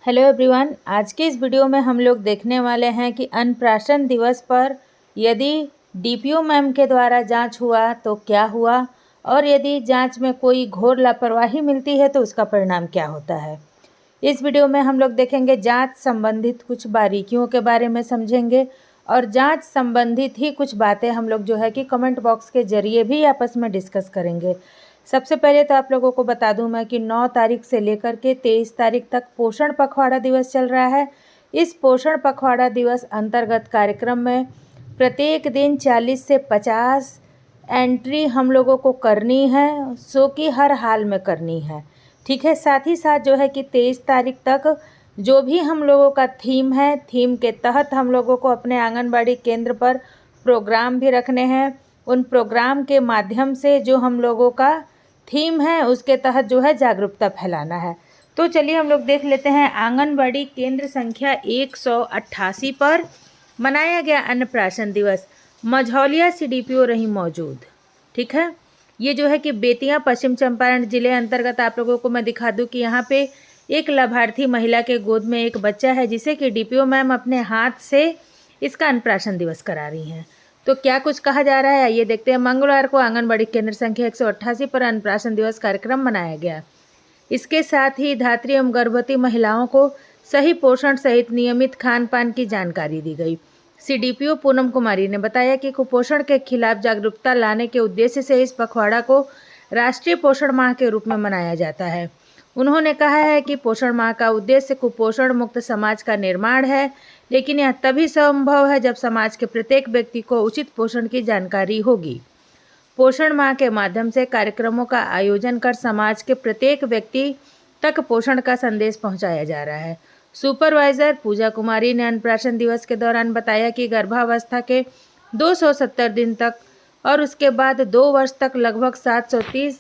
Hello everyone, आज के इस वीडियो में हम लोग देखने वाले हैं कि अन्नप्राशन दिवस पर यदि डीपीओ मैम के द्वारा जांच हुआ तो क्या हुआ और यदि जांच में कोई घोर लापरवाही मिलती है तो उसका परिणाम क्या होता है। इस वीडियो में हम लोग देखेंगे जांच संबंधित कुछ बारीकियों के बारे में समझेंगे और जांच संबंधित ही कुछ बातें हम लोग जो है कि कमेंट बॉक्स के जरिए भी आपस में डिस्कस करेंगे। सबसे पहले तो आप लोगों को बता दूं मैं कि 9 तारीख से लेकर के 23 तारीख तक पोषण पखवाड़ा दिवस चल रहा है। इस पोषण पखवाड़ा दिवस अंतर्गत कार्यक्रम में प्रत्येक दिन 40 से 50 एंट्री हम लोगों को करनी है, सो कि हर हाल में करनी है। ठीक है, साथ ही साथ जो है कि 23 तारीख तक जो भी हम लोगों का थीम है, थीम के तहत हम लोगों को अपने आंगनबाड़ी केंद्र पर प्रोग्राम भी रखने हैं। उन प्रोग्राम के माध्यम से जो हम लोगों का थीम है उसके तहत जो है जागरूकता फैलाना है। तो चलिए हम लोग देख लेते हैं। आंगनबाड़ी केंद्र संख्या 188 पर मनाया गया अन्नप्राशन दिवस। मझौलिया सीडीपीओ रही मौजूद। ठीक है, ये जो है कि बेतिया पश्चिम चंपारण जिले अंतर्गत आप लोगों को मैं दिखा दूं कि यहाँ पे एक लाभार्थी महिला के गोद में एक बच्चा है जिसे कि डीपीओ मैम अपने हाथ से इसका अन्नप्राशन दिवस करा रही हैं। तो क्या कुछ कहा जा रहा है ये देखते हैं। मंगलवार को आंगनबाड़ी केंद्र संख्या 188 पर अन्नप्राशन दिवस कार्यक्रम मनाया गया। इसके साथ ही धात्री एवं गर्भवती महिलाओं को सही पोषण सहित नियमित खान पान की जानकारी दी गई। सीडीपीओ पूनम कुमारी ने बताया कि कुपोषण के खिलाफ जागरूकता लाने के उद्देश्य से इस पखवाड़ा को राष्ट्रीय पोषण माह के रूप में मनाया जाता है। उन्होंने कहा है कि पोषण माह का उद्देश्य कुपोषण मुक्त समाज का निर्माण है, लेकिन यह तभी संभव है जब समाज के प्रत्येक व्यक्ति को उचित पोषण की जानकारी होगी। पोषण माह के माध्यम से कार्यक्रमों का आयोजन कर समाज के प्रत्येक व्यक्ति तक पोषण का संदेश पहुंचाया जा रहा है। सुपरवाइजर पूजा कुमारी ने अन्नप्राशन दिवस के दौरान बताया कि गर्भावस्था के 270 दिन तक और उसके बाद 2 वर्ष तक लगभग 730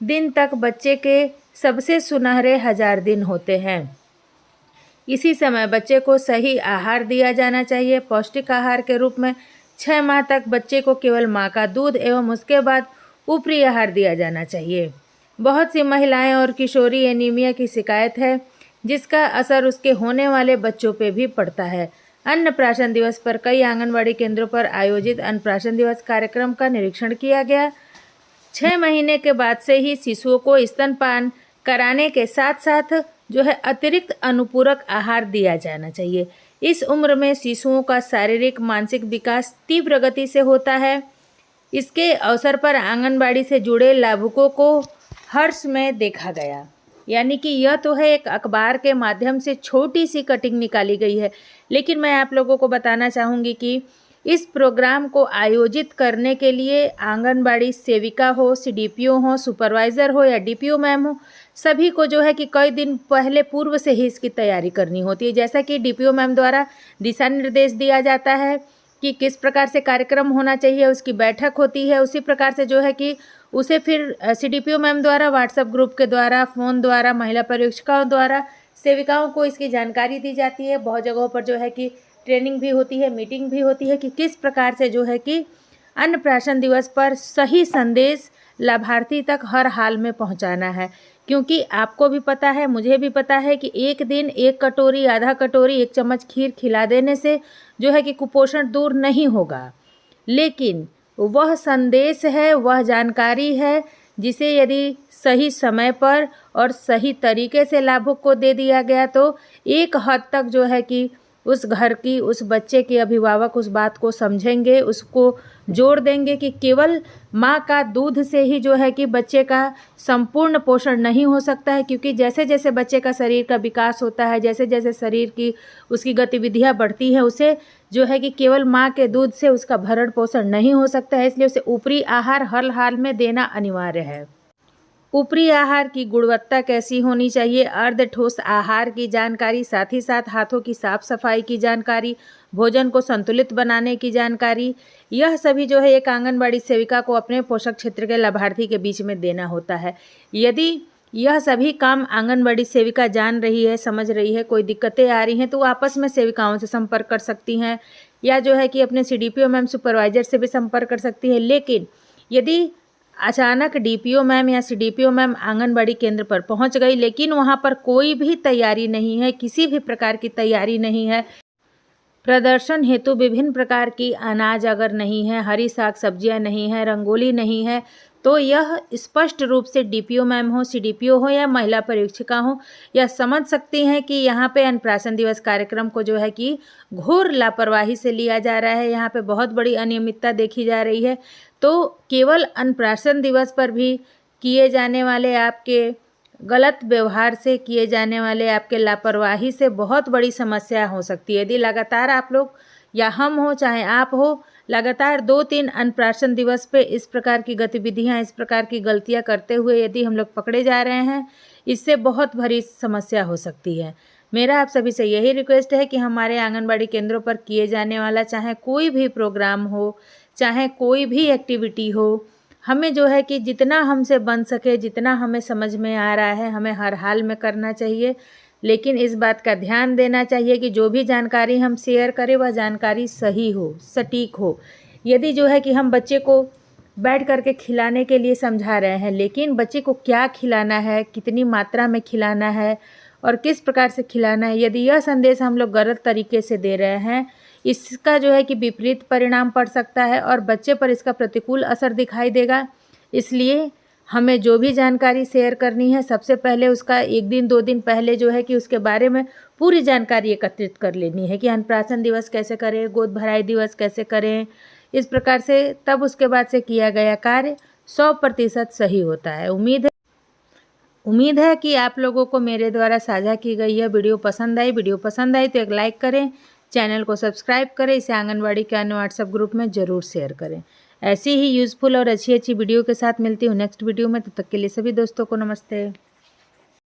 दिन तक बच्चे के सबसे सुनहरे 1000 दिन होते हैं। इसी समय बच्चे को सही आहार दिया जाना चाहिए। पौष्टिक आहार के रूप में 6 माह तक बच्चे को केवल माँ का दूध एवं उसके बाद ऊपरी आहार दिया जाना चाहिए। बहुत सी महिलाएं और किशोरी एनीमिया की शिकायत है, जिसका असर उसके होने वाले बच्चों पे भी पड़ता है। अन्नप्राशन दिवस पर कई आंगनबाड़ी केंद्रों पर आयोजित अन्नप्राशन दिवस कार्यक्रम का निरीक्षण किया गया। 6 महीने के बाद से ही शिशुओं को स्तनपान कराने के साथ साथ जो है अतिरिक्त अनुपूरक आहार दिया जाना चाहिए। इस उम्र में शिशुओं का शारीरिक मानसिक विकास तीव्र गति से होता है। इसके अवसर पर आंगनबाड़ी से जुड़े लाभुकों को हर्ष में देखा गया। यानी कि यह तो है एक अखबार के माध्यम से छोटी सी कटिंग निकाली गई है, लेकिन मैं आप लोगों को बताना चाहूँगी कि इस प्रोग्राम को आयोजित करने के लिए आंगनबाड़ी सेविका हो, सीडीपीओ हो, सुपरवाइज़र हो या डीपीओ मैम हो, सभी को जो है कि कई दिन पहले पूर्व से ही इसकी तैयारी करनी होती है। जैसा कि डीपीओ मैम द्वारा दिशा निर्देश दिया जाता है कि किस प्रकार से कार्यक्रम होना चाहिए, उसकी बैठक होती है, उसी प्रकार से जो है कि उसे फिर सीडीपीओ मैम द्वारा व्हाट्सएप ग्रुप के द्वारा, फ़ोन द्वारा, महिला पर्यवेक्षिकाओं द्वारा सेविकाओं को इसकी जानकारी दी जाती है। बहुत जगहों पर जो है कि ट्रेनिंग भी होती है, मीटिंग भी होती है कि किस प्रकार से जो है कि अन्नप्राशन दिवस पर सही संदेश लाभार्थी तक हर हाल में पहुंचाना है। क्योंकि आपको भी पता है, मुझे भी पता है कि एक दिन 1 कटोरी, आधा कटोरी, 1 चम्मच खीर खिला देने से जो है कि कुपोषण दूर नहीं होगा, लेकिन वह संदेश है, वह जानकारी है जिसे यदि सही समय पर और सही तरीके से लाभुक को दे दिया गया तो एक हद तक जो है कि उस घर की, उस बच्चे के अभिभावक उस बात को समझेंगे, उसको जोड़ देंगे कि केवल माँ का दूध से ही जो है कि बच्चे का संपूर्ण पोषण नहीं हो सकता है। क्योंकि जैसे जैसे बच्चे का शरीर का विकास होता है, जैसे जैसे शरीर की उसकी गतिविधियाँ बढ़ती हैं, उसे जो है कि केवल माँ के दूध से उसका भरण पोषण नहीं हो सकता है। इसलिए उसे ऊपरी आहार हर हाल में देना अनिवार्य है। ऊपरी आहार की गुणवत्ता कैसी होनी चाहिए, अर्ध ठोस आहार की जानकारी, साथ ही साथ हाथों की साफ सफाई की जानकारी, भोजन को संतुलित बनाने की जानकारी, यह सभी जो है एक आंगनबाड़ी सेविका को अपने पोषक क्षेत्र के लाभार्थी के बीच में देना होता है। यदि यह सभी काम आंगनबाड़ी सेविका जान रही है, समझ रही है, कोई दिक्कतें आ रही हैं तो आपस में सेविकाओं से संपर्क कर सकती हैं या जो है कि अपने सीडीपीओ मैम, सुपरवाइजर से भी संपर्क कर सकती है। लेकिन यदि अचानक डीपीओ मैम या सीडीपीओ मैम आंगनबाड़ी केंद्र पर पहुंच गई, लेकिन वहां पर कोई भी तैयारी नहीं है, किसी भी प्रकार की तैयारी नहीं है। प्रदर्शन हेतु विभिन्न प्रकार की अनाज अगर नहीं है, हरी साग सब्जियां नहीं है, रंगोली नहीं है, तो यह स्पष्ट रूप से डीपीओ मैम हो, सीडीपीओ हो या महिला परीक्षिका हो, यह समझ सकती हैं कि यहाँ पे अन्नप्राशन दिवस कार्यक्रम को जो है कि घोर लापरवाही से लिया जा रहा है। यहाँ पे बहुत बड़ी अनियमितता देखी जा रही है। तो केवल अन्नप्राशन दिवस पर भी किए जाने वाले आपके गलत व्यवहार से, किए जाने वाले आपके लापरवाही से बहुत बड़ी समस्या हो सकती है। यदि लगातार आप लोग या हम हो चाहे आप हो, लगातार 2-3 अन्नप्राशन दिवस पे इस प्रकार की गतिविधियां, इस प्रकार की गलतियां करते हुए यदि हम लोग पकड़े जा रहे हैं, इससे बहुत बड़ी समस्या हो सकती है। मेरा आप सभी से यही रिक्वेस्ट है कि हमारे आंगनबाड़ी केंद्रों पर किए जाने वाला चाहे कोई भी प्रोग्राम हो, चाहे कोई भी एक्टिविटी हो, हमें जो है कि जितना हमसे बन सके, जितना हमें समझ में आ रहा है, हमें हर हाल में करना चाहिए। लेकिन इस बात का ध्यान देना चाहिए कि जो भी जानकारी हम शेयर करें वह जानकारी सही हो, सटीक हो। यदि जो है कि हम बच्चे को बैठ करके खिलाने के लिए समझा रहे हैं, लेकिन बच्चे को क्या खिलाना है, कितनी मात्रा में खिलाना है और किस प्रकार से खिलाना है, यदि यह संदेश हम लोग गलत तरीके से दे रहे हैं, इसका जो है कि विपरीत परिणाम पड़ सकता है और बच्चे पर इसका प्रतिकूल असर दिखाई देगा। इसलिए हमें जो भी जानकारी शेयर करनी है, सबसे पहले उसका 1 दिन 2 दिन पहले जो है कि उसके बारे में पूरी जानकारी एकत्रित कर लेनी है कि अन्नप्राशन दिवस कैसे करें, गोद भराई दिवस कैसे करें। इस प्रकार से तब उसके बाद से किया गया कार्य 100% सही होता है। उम्मीद है कि आप लोगों को मेरे द्वारा साझा की गई यह वीडियो पसंद आई। वीडियो पसंद आई तो एक लाइक करें, चैनल को सब्सक्राइब करें, इसे आंगनबाड़ी के अन्य व्हाट्सएप ग्रुप में ज़रूर शेयर करें। ऐसी ही यूज़फुल और अच्छी वीडियो के साथ मिलती हूँ नेक्स्ट वीडियो में। तब तक के लिए सभी दोस्तों को नमस्ते।